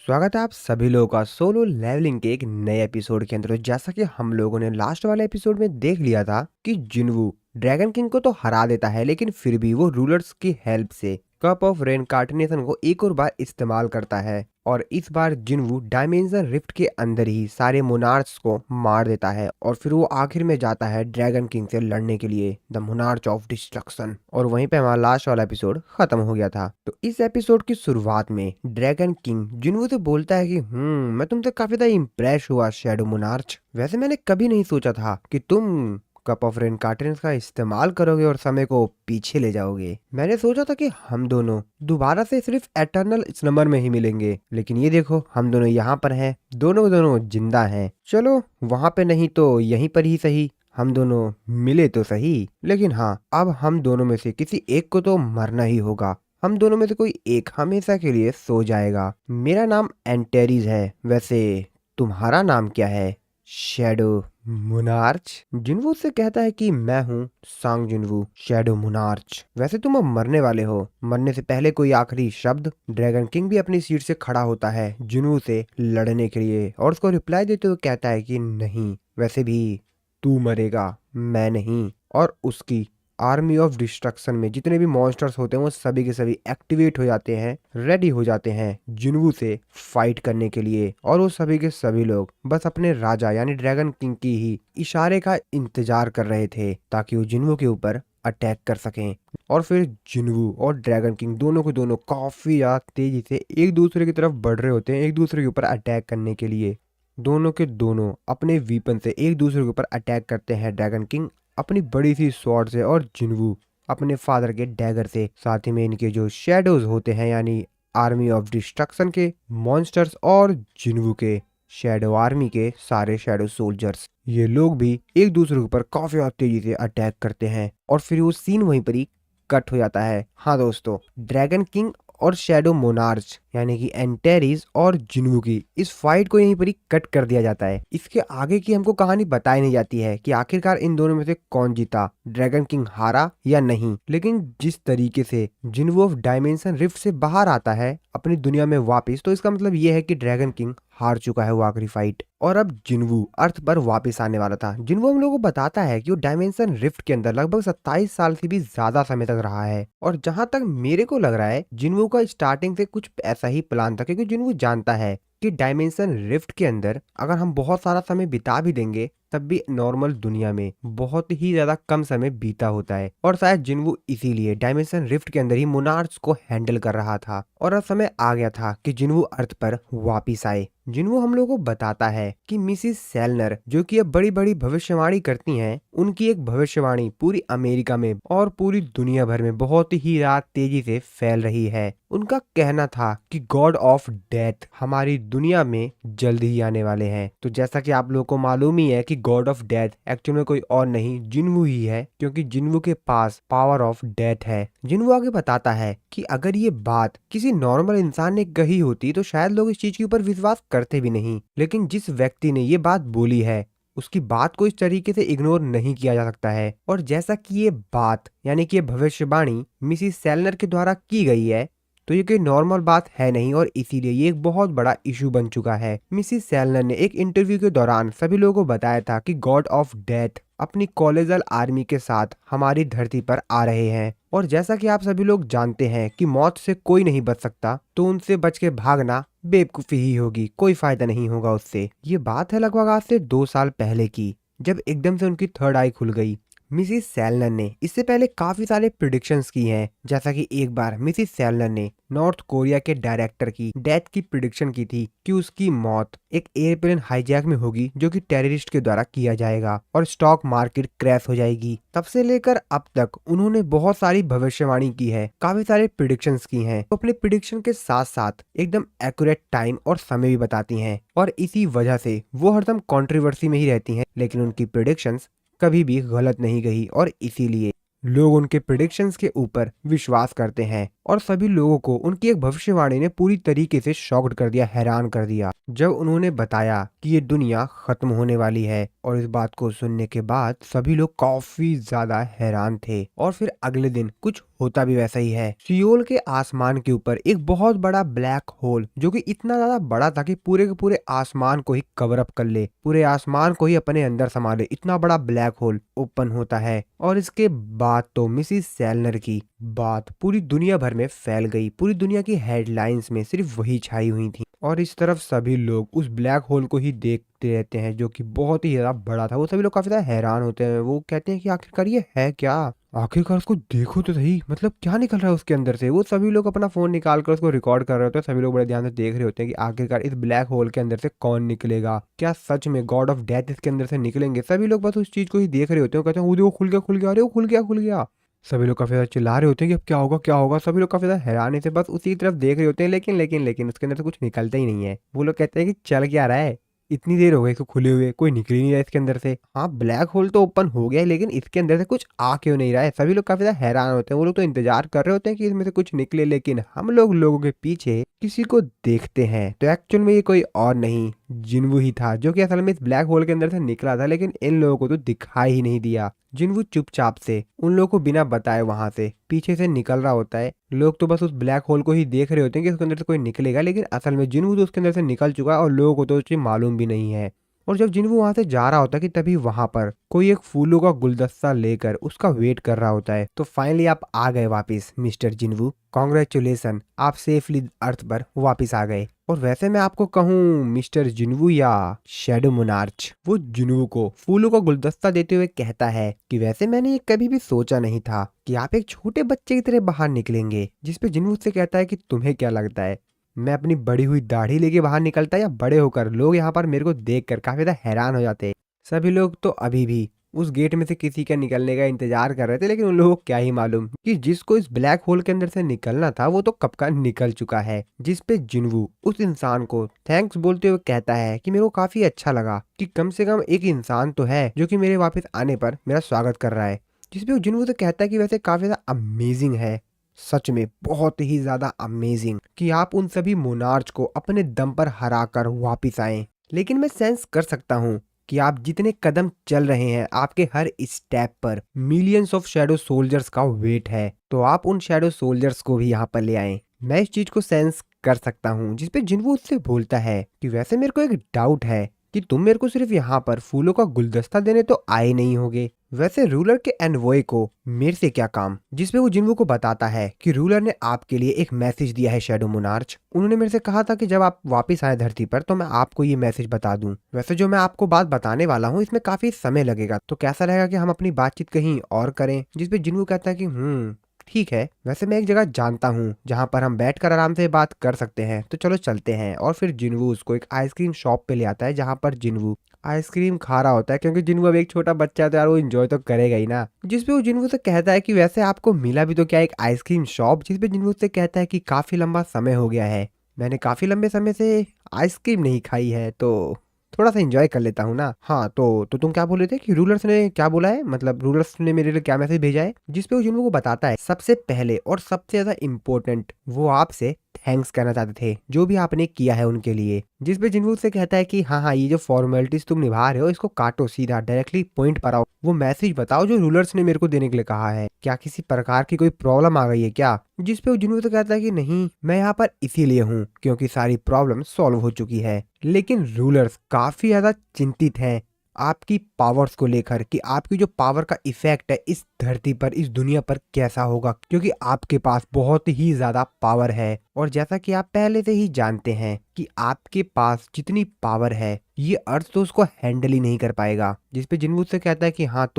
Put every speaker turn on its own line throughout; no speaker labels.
स्वागत है आप सभी लोगों का सोलो लेवलिंग के एक नए एपिसोड के अंदर। तो जैसा कि हम लोगों ने लास्ट वाले एपिसोड में देख लिया था कि जिनवू ड्रैगन किंग को तो हरा देता है, लेकिन फिर भी वो रूलर्स की हेल्प से कप ऑफ रेनकार्टिनेशन को एक और बार इस्तेमाल करता है और इस बार जिनवू डायमेंशन रिफ्ट के अंदर ही सारे मोनार्च को मार देता है और फिर वो आखिर में जाता है ड्रैगन किंग से लड़ने के लिए, द मोनार्च ऑफ डिस्ट्रक्शन। और वहीं पे हमारा लास्ट वाला एपिसोड खत्म हो गया था। तो इस एपिसोड की शुरुआत में ड्रैगन किंग जिनवू से बोलता है कि मैं तुमसे काफी ज्यादा इम्प्रेस हुआ शैडो मोनार्च। वैसे मैंने कभी नहीं सोचा था कि तुम कप ऑफ रेनकार्टिनेशन का इस्तेमाल करोगे और समय को पीछे ले जाओगे। मैंने सोचा था कि हम दोनों दोबारा से सिर्फ एटर्नल स्लम्बर में ही मिलेंगे, लेकिन ये देखो हम दोनों यहाँ पर हैं, दोनों जिंदा हैं। चलो वहां पे नहीं तो यहीं पर ही सही, हम दोनों मिले तो सही। लेकिन हाँ, अब हम दोनों में से किसी एक को तो मरना ही होगा। हम दोनों में से कोई एक हमेशा के लिए सो जाएगा। मेरा नाम एंटेरीज है, वैसे तुम्हारा नाम क्या है? Shadow monarch. जिनवू से कहता है कि मैं हूँ सांग जिनवू, शैडो मोनार्च। वैसे तुम अब मरने वाले हो, मरने से पहले कोई आखिरी शब्द? ड्रैगन किंग भी अपनी सीट से खड़ा होता है जिनवू से लड़ने के लिए और उसको रिप्लाई देते हुए कहता है कि नहीं, वैसे भी तू मरेगा, मैं नहीं। और उसकी आर्मी ऑफ डिस्ट्रक्शन में जितने भी मॉन्स्टर्स होते हैं वो सभी के सभी एक्टिवेट हो जाते हैं, रेडी हो जाते हैं जिनवू से फाइट करने के लिए। और वो सभी के सभी लोग बस अपने राजा यानी ड्रैगन किंग की ही इशारे का इंतजार कर रहे थे ताकि वो जिनवू के ऊपर अटैक कर सकें। और फिर जिनवू और ड्रैगन किंग दोनों के दोनों काफी ज्यादा तेजी से एक दूसरे की तरफ बढ़ रहे होते हैं, एक दूसरे के ऊपर अटैक करने के लिए। दोनों के दोनों अपने वीपन से एक दूसरे के ऊपर अटैक करते हैं, ड्रैगन किंग अपनी बड़ी सी स्वॉर्ड से और जिनवू अपने फादर के डैगर से। साथ ही में इनके जो शैडोज होते हैं यानी आर्मी ऑफ डिस्ट्रक्शन के मॉन्स्टर्स और जिनवू के शैडो आर्मी के सारे शैडो सोल्जर्स, ये लोग भी एक दूसरे के ऊपर काफी तेजी से अटैक करते हैं। और फिर वो सीन वहीं पर ही कट हो जाता है। हाँ दोस्तों, ड्रैगन किंग और शैडो मोनार्च यानी कि एंटेरीज और जिनवू की इस फाइट को यहीं पर ही कट कर दिया जाता है। इसके आगे की हमको कहानी बताई नहीं जाती है कि आखिरकार इन दोनों में से कौन जीता, ड्रैगन किंग हारा या नहीं। लेकिन जिस तरीके से जिनवू ऑफ डायमेंशन रिफ्ट से बाहर आता है अपनी दुनिया में वापस, तो इसका मतलब ये है कि ड्रैगन किंग हार चुका है वो आखिरी फाइट और अब जिनवू अर्थ पर वापस आने वाला था। जिनवू हम लोगों को बताता है कि वो डायमेंशन रिफ्ट के अंदर लगभग 27 साल से भी ज्यादा समय तक रहा है। और जहां तक मेरे को लग रहा है जिनवू का स्टार्टिंग से कुछ ऐसा ही प्लान था, क्योंकि जिनवू जानता है कि डायमेंशन रिफ्ट के अंदर अगर हम बहुत सारा समय बिता भी देंगे तब भी नॉर्मल दुनिया में बहुत ही ज्यादा कम समय बीता होता है। और शायद जिनवू इसीलिए डायमेंशन रिफ्ट के अंदर ही मोनार्च को हैंडल कर रहा था और अब समय आ गया था कि जिनवू अर्थ पर वापिस आए। जिनवू हम लोगों को बताता है कि मिसिस सेलनर जो कि अब बड़ी बड़ी भविष्यवाणी करती हैं, उनकी एक भविष्यवाणी पूरी अमेरिका में और पूरी दुनिया भर में बहुत ही ज्यादा तेजी से फैल रही है। उनका कहना था कि गॉड ऑफ डेथ हमारी दुनिया में जल्द ही आने वाले हैं। तो जैसा कि आप लोगों को मालूम ही है कि गॉड ऑफ डेथ एक्चुअल में कोई और नहीं जिनवू ही है, क्योंकि जिनवू के पास पावर ऑफ डेथ है। जिनवू आगे बताता है कि अगर ये बात किसी नॉर्मल इंसान ने कही होती तो शायद लोग इस चीज के ऊपर विश्वास करते भी नहीं, लेकिन जिस व्यक्ति ने ये बात बोली है उसकी बात को इस तरीके से इग्नोर नहीं किया जा सकता है। और जैसा कि ये बात यानी कि ये भविष्यवाणी मिसिस सेलनर के द्वारा की गई है तो ये कोई नॉर्मल बात है नहीं और इसीलिए ये एक बहुत बड़ा इशू बन चुका है। मिसिस सेलनर ने एक इंटरव्यू के दौरान सभी लोगों को बताया था कि गॉड ऑफ डेथ अपनी कॉलेजल आर्मी के साथ हमारी धरती पर आ रहे हैं। और जैसा कि आप सभी लोग जानते हैं कि मौत से कोई नहीं बच सकता, तो उनसे बच के भागना बेवकूफी ही होगी, कोई फायदा नहीं होगा उससे। ये बात है लगभग आज से 2 साल पहले की, जब एकदम से उनकी थर्ड आई खुल गई। मिसिस सेलनर ने इससे पहले काफी सारे प्रिडिक्शंस की हैं, जैसा कि एक बार मिसिस सेलनर ने नॉर्थ कोरिया के डायरेक्टर की डेथ की प्रिडिक्शन की थी कि उसकी मौत एक एयरप्लेन हाईजैक में होगी जो कि टेररिस्ट के द्वारा किया जाएगा और स्टॉक मार्केट क्रैश हो जाएगी। तब से लेकर अब तक उन्होंने बहुत सारी भविष्यवाणी की है, काफी सारे प्रिडिक्शंस की हैं। तो अपने प्रिडिक्शन के साथ साथ एकदम एक्यूरेट टाइम और समय भी बताती हैं और इसी वजह से वो हरदम कंट्रोवर्सी में ही रहती हैं, लेकिन उनकी प्रिडिक्शंस कभी भी गलत नहीं गई और इसीलिए लोग उनके प्रिडिक्शंस के ऊपर विश्वास करते हैं और सभी लोगों को उनकी एक भविष्यवाणी ने पूरी तरीके से शॉक्ड कर दिया, हैरान कर दिया, जब उन्होंने बताया कि ये दुनिया खत्म होने वाली है। और इस बात को सुनने के बाद सभी लोग काफी ज्यादा हैरान थे। और फिर अगले दिन कुछ होता भी वैसा ही है। सियोल के आसमान के ऊपर एक बहुत बड़ा ब्लैक होल, जो कि इतना ज्यादा बड़ा था कि पूरे के पूरे आसमान को ही कवर अप कर ले, पूरे आसमान को ही अपने अंदर समा ले, इतना बड़ा ब्लैक होल ओपन होता है। और इसके बाद तो मिसिस सेलनर की बात पूरी दुनिया भर में फैल गई। पूरी दुनिया की हेडलाइंस में सिर्फ वही छाई हुई थी। और इस तरफ सभी लोग उस ब्लैक होल को ही देखते रहते हैं, जो कि बहुत ही ज्यादा बड़ा था। वो सभी लोग काफी ज्यादा हैरान होते हैं। वो कहते हैं कि आखिरकार ये है क्या, आखिरकार उसको देखो तो सही, मतलब क्या निकल रहा है उसके अंदर से। वो सभी लोग अपना फोन निकाल कर उसको रिकॉर्ड कर रहे होते हैं। सभी लोग बड़े ध्यान से देख रहे होते हैं कि आखिरकार इस ब्लैक होल के अंदर से कौन निकलेगा, क्या सच में गॉड ऑफ डेथ इसके अंदर से निकलेंगे। सभी लोग बस उस चीज को ही देख रहे होते हैं। कहते हैं वो देखो खुल गया खुल गया, अरे वो खुल गया खुल गया। सभी लोग काफी ज्यादा चिल्ला रहे होते हैं कि अब क्या होगा क्या होगा। सभी लोग काफी ज्यादा हैरानी से बस उसी तरफ देख रहे होते हैं। लेकिन उसके अंदर से कुछ निकलता ही नहीं है। वो लोग कहते हैं कि चल क्या रहा है, इतनी देर हो गई इसको खुले हुए, कोई निकल ही नहीं रहा इसके अंदर से। हाँ, ब्लैक होल तो ओपन हो गया है, लेकिन इसके अंदर से कुछ आ क्यों नहीं रहा है। सभी लोग काफी ज्यादा हैरान होते हैं। वो लोग तो इंतजार कर रहे होते हैं कि इसमें से कुछ निकले, लेकिन हम लोगों के पीछे किसी को देखते हैं तो एक्चुअल में ये कोई और नहीं, जिन्वू ही था, जो कि असल में इस ब्लैक होल के अंदर से निकला था। लेकिन इन लोगों को तो दिखाई ही नहीं दिया। जिन्वू चुपचाप से उन लोगों को बिना बताए वहां से पीछे से निकल रहा होता है। लोग तो बस उस ब्लैक होल को ही देख रहे होते हैं कि उसके अंदर से कोई निकलेगा, लेकिन असल में जिन्वू तो उसके अंदर से निकल चुका है और लोगों को तो उसकी मालूम भी नहीं है। और जब जिन्वू वहां से जा रहा होता है कि तभी वहां पर कोई एक फूलों का गुलदस्ता लेकर उसका वेट कर रहा होता है। तो फाइनली आप आ गए वापस मिस्टर जिन्वू, कॉन्ग्रेचुलेसन, आप सेफली अर्थ पर वापस आ गए। और वैसे मैं आपको कहूँ मिस्टर जिन्वू या शैडो मोनार्च, वो जिन्वू को फूलों का गुलदस्ता देते हुए कहता है कि वैसे मैंने ये कभी भी सोचा नहीं था कि आप एक छोटे बच्चे की तरह बाहर निकलेंगे। जिसपे जिन्वू से कहता है कि तुम्हें क्या लगता है, मैं अपनी बड़ी हुई दाढ़ी लेके बाहर निकलता या बड़े होकर? लोग यहाँ पर मेरे को देखकर काफी ज्यादा हैरान हो जाते। सभी लोग तो अभी भी उस गेट में से किसी के निकलने का इंतजार कर रहे थे, लेकिन उन लोगों को क्या ही मालूम कि जिसको इस ब्लैक होल के अंदर से निकलना था वो तो कब का निकल चुका है। जिसपे जिन्वू उस इंसान को थैंक्स बोलते हुए कहता है कि मेरे को काफी अच्छा लगा कि कम से कम एक इंसान तो है जो कि मेरे वापस आने पर मेरा स्वागत कर रहा है। जिसपे जिन्वू तो कहता है कि वैसे काफी ज्यादा अमेजिंग है, सच में बहुत ही ज्यादा अमेजिंग कि आप उन सभी मोनार्च को अपने दम पर हराकर वापिस आए। लेकिन मैं सेंस कर सकता हूँ कि आप जितने कदम चल रहे हैं, आपके हर स्टेप पर मिलियंस ऑफ शैडो सोल्जर्स का वेट है। तो आप उन शैडो सोल्जर्स को भी यहाँ पर ले आए। मैं इस चीज को सेंस कर सकता हूँ। जिसपे जिन्वू उससे बोलता है कि वैसे मेरे को एक डाउट है कि तुम मेरे को सिर्फ यहाँ पर फूलों का गुलदस्ता देने तो आए नहीं होगे, वैसे रूलर के एनवॉय को मेरे से क्या काम? जिसपे वो जिन्वू को बताता है कि रूलर ने आपके लिए एक मैसेज दिया है शैडो मोनार्च। उन्होंने मेरे से कहा था कि जब आप वापस आए धरती पर तो मैं आपको ये मैसेज बता दूं। वैसे जो मैं आपको बात बताने वाला हूँ इसमें काफी समय लगेगा, तो कैसा रहेगा कि हम अपनी बातचीत कहीं और करें? जिसपे जिन्वू कहता है कि ठीक है, वैसे मैं एक जगह जानता हूँ जहाँ पर हम बैठकर आराम से बात कर सकते हैं, तो चलो चलते हैं। और फिर जिन्वू उसको एक आइसक्रीम शॉप पे ले आता है जहाँ पर जिन्वू आइसक्रीम खा रहा होता है, क्योंकि जिन्वू अब एक छोटा बच्चा है तो यार वो एंजॉय तो करेगा ही ना। जिसपे वो जिन्वू से कहता है कि वैसे आपको मिला भी तो क्या एक आइसक्रीम शॉप? जिसपे जिन्वू से कहता है कि काफी लंबा समय हो गया है, मैंने काफी लंबे समय से आइसक्रीम नहीं खाई है, तो थोड़ा सा एंजॉय कर लेता हूँ ना। हाँ, तो तुम क्या बोल रहे थे कि रूलर्स ने क्या बोला है, मतलब रूलर्स ने मेरे लिए क्या मैसेज भेजा है? जिसपे वो जिन्वू को बताता है सबसे पहले और सबसे ज्यादा इम्पोर्टेंट वो आपसे थैंक्स कहना चाहते थे जो भी आपने किया है उनके लिए। जिसपे जिन्वू से कहता है कि हाँ, ये जो फॉर्मेलिटीज तुम निभा रहे हो इसको काटो, सीधा डायरेक्टली पॉइंट पर आओ। वो मैसेज बताओ जो रूलर्स ने मेरे को देने के लिए कहा है। क्या किसी प्रकार की कोई प्रॉब्लम आ गई है क्या? जिसपे वो जिन्वू से कहता है कि नहीं, मैं यहाँ पर इसीलिए हूँ क्योंकि सारी प्रॉब्लम सॉल्व हो चुकी है। लेकिन रूलर्स काफी ज्यादा चिंतित हैं आपकी पावर्स को लेकर कि आपकी जो पावर का इफेक्ट है इस धरती पर, इस दुनिया पर कैसा होगा, क्योंकि आपके पास बहुत ही ज्यादा पावर है। और जैसा कि आप पहले से ही जानते हैं कि आपके पास जितनी पावर है ये अर्थ तो उसको हैंडल ही नहीं कर पाएगा। जिसपे जिन्वू से कहता है कि हाँ,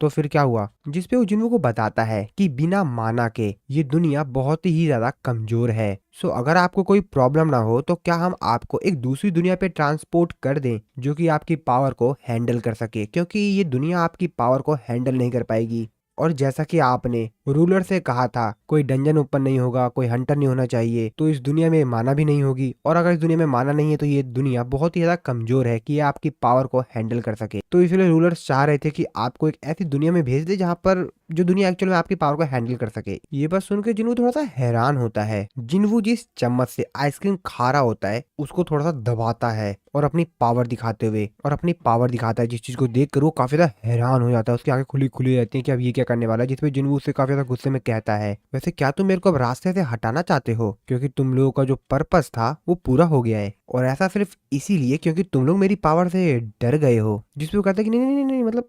तो फिर क्या हुआ? जिसपे वो जिन्वू को बताता है कि बिना माना के ये दुनिया बहुत ही ज्यादा कमजोर है। सो अगर आपको कोई प्रॉब्लम ना हो तो क्या हम आपको एक दूसरी दुनिया पे ट्रांसपोर्ट कर दें जो कि आपकी पावर को हैंडल कर सके, क्योंकि ये दुनिया आपकी पावर को हैंडल नहीं कर पाएगी। और जैसा कि आपने रूलर से कहा था कोई डंजन ओपन नहीं होगा, कोई हंटर नहीं होना चाहिए, तो इस दुनिया में माना भी नहीं होगी। और अगर इस दुनिया में माना नहीं है तो ये दुनिया बहुत ही ज्यादा कमजोर है कि ये आपकी पावर को हैंडल कर सके। तो इसलिए रूलर्स चाह रहे थे कि आपको एक ऐसी दुनिया में भेज दे जहाँ पर जो दुनिया एक्चुअल में आपकी पावर को हैंडल कर सके। ये बात सुन के जिन्वू थोड़ा सा हैरान होता है। जिन्वू जिस चम्मच से आइसक्रीम खा रहा होता है उसको थोड़ा सा दबाता है और अपनी पावर दिखाता है, जिस चीज को देखकर वो काफी ज्यादा हैरान हो जाता है। उसकी आंखें खुली खुली रहती हैं कि अब ये क्या करने वाला है, जिसपे जिन्वू उससे काफी ज्यादा गुस्से में कहता है, वैसे क्या तुम मेरे को अब रास्ते से हटाना चाहते हो, क्योंकि तुम लोगों का जो पर्पस था वो पूरा हो गया है, और ऐसा सिर्फ इसीलिए क्योंकि तुम लोग मेरी पावर से डर गए हो। जिसपे वो कहता है कि नहीं नहीं नहीं नहीं, मतलब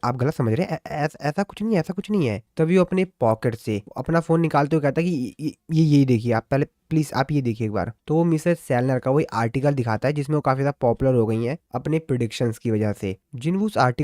आप गलत समझ रहे हैं, ऐसा कुछ नहीं है। तभी वो अपने पॉकेट से अपना फोन निकालते हुए कहता है कि ये देखिए, आप पहले प्लीज आप ये देखिए एक बार। तो वो मिसेस सेलनर का वही आर्टिकल दिखाता है जिसमें वो काफी ज्यादा पॉपुलर हो गई हैं अपने प्रिडिक्शंस की वजह से। जिन वो उस आर्टिकल